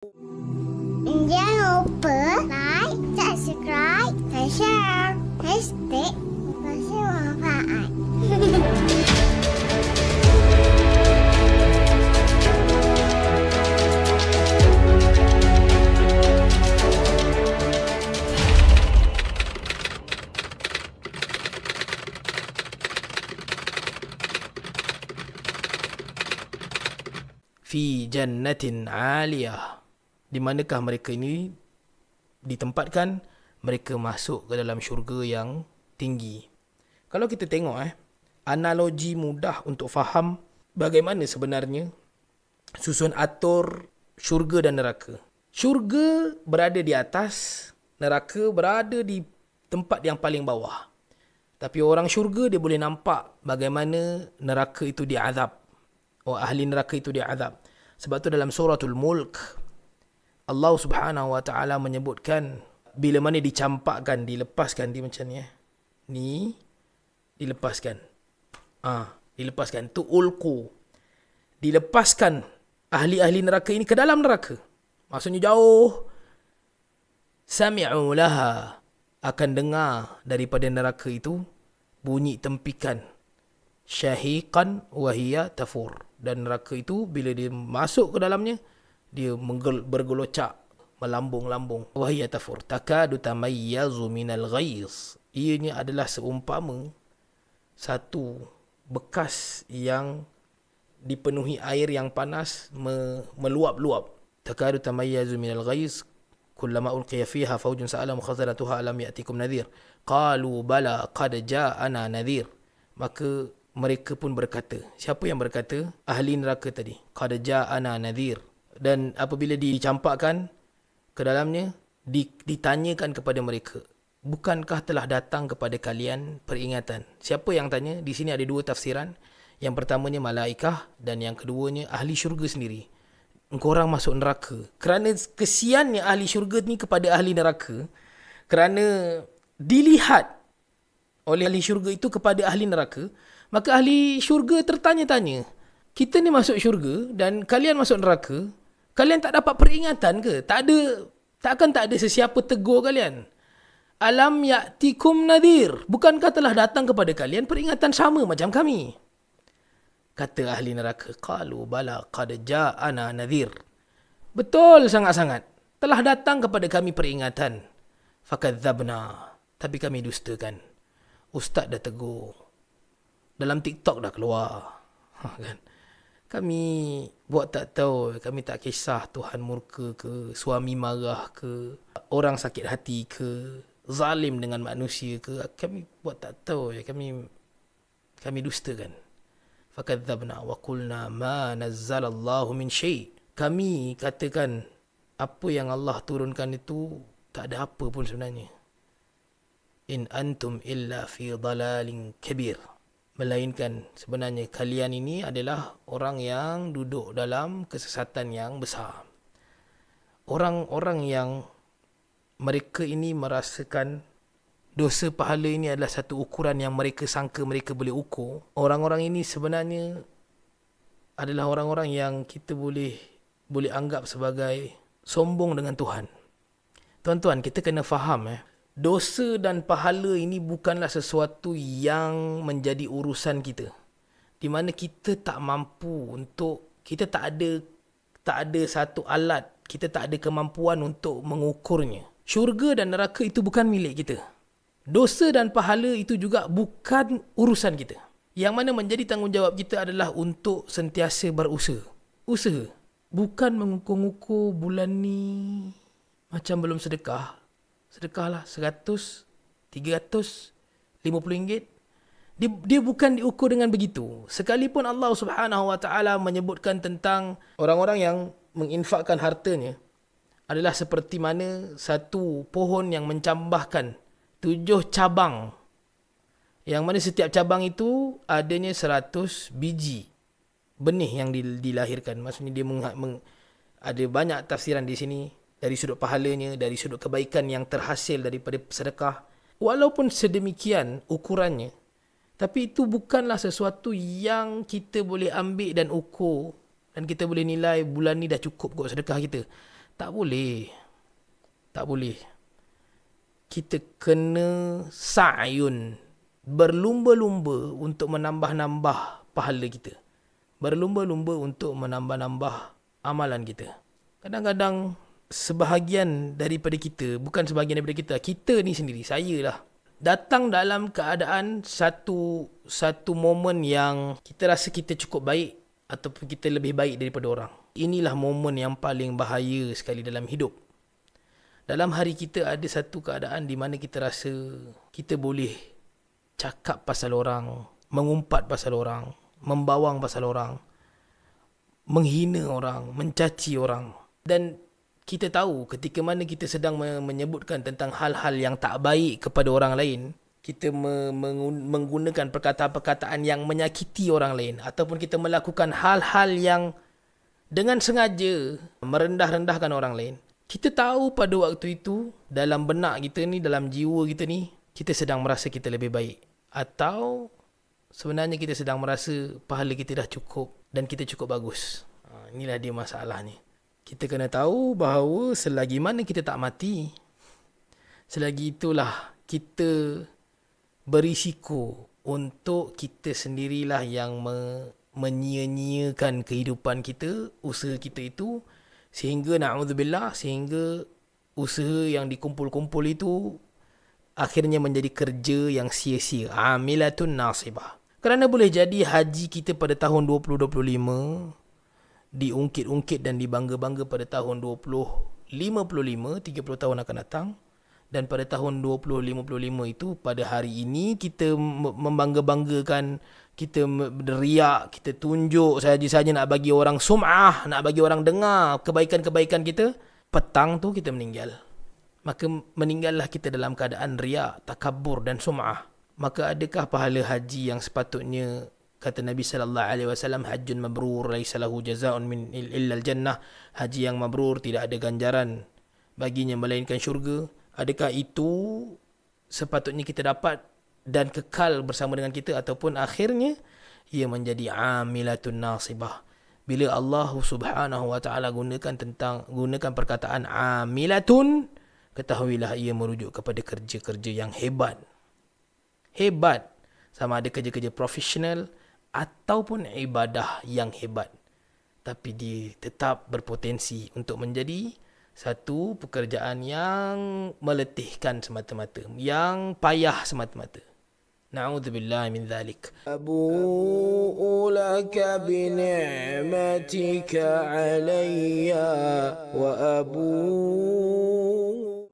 Jangan lupa like, subscribe dan share. Hashtag Pasti Manfaat. Fi jannatin aliyah. Di manakah mereka ini ditempatkan? Mereka masuk ke dalam syurga yang tinggi. Kalau kita tengok analogi mudah untuk faham bagaimana sebenarnya susun atur syurga dan neraka. Syurga berada di atas, neraka berada di tempat yang paling bawah. Tapi orang syurga dia boleh nampak bagaimana neraka itu diazab. Ahli neraka itu diazab. Sebab tu dalam suratul Mulk Allah Subhanahu wa taala menyebutkan bila mana dicampakkan, dilepaskan dia macam ni ni dilepaskan. Dilepaskan tu ulqu. Dilepaskan ahli-ahli neraka ini ke dalam neraka. Maksudnya jauh. Sami'u laha, akan dengar daripada neraka itu bunyi tempikan. Syahiqan wa hiya tafur. Dan neraka itu bila dia masuk ke dalamnya, dia bergelocak, melambung-lambung. Wa hiya tafur. Takadu tamayyazu minal ghaiz. Ianya adalah seumpama satu bekas yang dipenuhi air yang panas meluap-luap. Takadu tamayyazu minal ghaiz. Kullama ulqiya fiha fawjun sa'ala mukhazanatuha alam ya'tikum nadhir. Qalu bala qad ja'ana nadhir. Maka mereka pun berkata. Siapa yang berkata? Ahli neraka tadi. Qad ja'ana nadhir. Dan apabila dicampakkan ke dalamnya, ditanyakan kepada mereka, bukankah telah datang kepada kalian peringatan? Siapa yang tanya? Di sini ada dua tafsiran. Yang pertamanya malaikah dan yang keduanya ahli syurga sendiri. Engkau orang masuk neraka. Kerana kesiannya ahli syurga ni kepada ahli neraka, kerana dilihat oleh ahli syurga itu kepada ahli neraka, maka ahli syurga tertanya-tanya, kita ni masuk syurga dan kalian masuk neraka, kalian tak dapat peringatan ke? Takkan tak ada sesiapa tegur kalian? Alam ya'tikum nadhir. Bukankah telah datang kepada kalian peringatan sama macam kami? Kata ahli neraka, qalu bala qad ja'ana nadhir. Betul sangat-sangat. Telah datang kepada kami peringatan. Fakadzabna. Tapi kami dustakan. Ustaz dah tegur. Dalam TikTok dah keluar. Kan? Kami buat tak tahu, kami tak kisah Tuhan murka ke, suami marah ke, orang sakit hati ke, zalim dengan manusia ke, kami buat tak tahu, kami dustakan. Fakadzabna wa qulna ma nazzalallahu min syai'. Kami katakan apa yang Allah turunkan itu tak ada apa pun sebenarnya. In antum illa fi dalalin kabir. Melainkan sebenarnya kalian ini adalah orang yang duduk dalam kesesatan yang besar. Orang-orang yang mereka ini merasakan dosa pahala ini adalah satu ukuran yang mereka sangka mereka boleh ukur. Orang-orang ini sebenarnya adalah orang-orang yang kita boleh anggap sebagai sombong dengan Tuhan. Tuan-tuan, kita kena faham dosa dan pahala ini bukanlah sesuatu yang menjadi urusan kita. Di mana kita tak mampu untuk, kita tak ada satu alat, kita tak ada kemampuan untuk mengukurnya. Syurga dan neraka itu bukan milik kita. Dosa dan pahala itu juga bukan urusan kita. Yang mana menjadi tanggungjawab kita adalah untuk sentiasa berusaha. Usaha. Bukan mengukur-ngukur bulan ni macam belum sedekah. Sedekahlah 100, 300, RM50. Dia bukan diukur dengan begitu. Sekalipun Allah Subhanahu wa taala menyebutkan tentang orang-orang yang menginfakkan hartanya adalah seperti mana satu pohon yang mencambahkan 7 cabang. Yang mana setiap cabang itu adanya 100 biji benih yang dilahirkan. Maksudnya dia ada banyak tafsiran di sini. Dari sudut pahalanya, dari sudut kebaikan yang terhasil daripada sedekah. Walaupun sedemikian ukurannya, tapi itu bukanlah sesuatu yang kita boleh ambil dan ukur. Dan kita boleh nilai bulan ni dah cukup kot sedekah kita. Tak boleh. Tak boleh. Kita kena sa'yun, berlumba-lumba untuk menambah-nambah pahala kita. Berlumba-lumba untuk menambah-nambah amalan kita. Kadang-kadang sebahagian daripada kita, bukan sebahagian daripada kita ni sendiri, saya lah, datang dalam keadaan satu momen yang kita rasa kita cukup baik ataupun kita lebih baik daripada orang. Inilah momen yang paling bahaya sekali dalam hidup. Dalam hari kita ada satu keadaan di mana kita rasa kita boleh cakap pasal orang, mengumpat pasal orang, membawang pasal orang, menghina orang, mencaci orang. Dan kita tahu ketika mana kita sedang menyebutkan tentang hal-hal yang tak baik kepada orang lain, kita menggunakan perkataan-perkataan yang menyakiti orang lain, ataupun kita melakukan hal-hal yang dengan sengaja merendah-rendahkan orang lain. Kita tahu pada waktu itu, dalam benak kita ni, dalam jiwa kita ni, kita sedang merasa kita lebih baik. Atau sebenarnya kita sedang merasa pahala kita dah cukup dan kita cukup bagus. Inilah dia masalahnya. Kita kena tahu bahawa selagi mana kita tak mati, selagi itulah kita berisiko untuk kita sendirilah yang menyia-nyiakan kehidupan kita, usaha kita itu, sehingga na'udzubillah, sehingga usaha yang dikumpul-kumpul itu akhirnya menjadi kerja yang sia-sia. Amilatun nasibah. Kerana boleh jadi haji kita pada tahun 2025 diungkit-ungkit dan dibangga-bangga pada tahun 2055, 30 tahun akan datang. Dan pada tahun 2055 itu, pada hari ini kita membangga-banggakan, kita riak, kita tunjuk saja-saja nak bagi orang sum'ah, nak bagi orang dengar kebaikan-kebaikan kita. Petang tu kita meninggal. Maka meninggallah kita dalam keadaan riak, takabur dan sum'ah. Maka adakah pahala haji yang sepatutnya, kata Nabi SAW, hajjun mabrur laisa lahu jazaa'un min illa al-jannah, haji yang mabrur tidak ada ganjaran baginya melainkan syurga. Adakah itu sepatutnya kita dapat dan kekal bersama dengan kita, ataupun akhirnya ia menjadi amilatun nasibah? Bila Allah Subhanahu wa taala gunakan perkataan amilatun, ketahuilah ia merujuk kepada kerja-kerja yang hebat. Hebat sama ada kerja-kerja profesional ataupun ibadah yang hebat, tapi dia tetap berpotensi untuk menjadi satu pekerjaan yang meletihkan semata-mata, yang payah semata-mata. Na'udzubillah min dhalik. Abu'u laka bini'matika alayya wa abu'u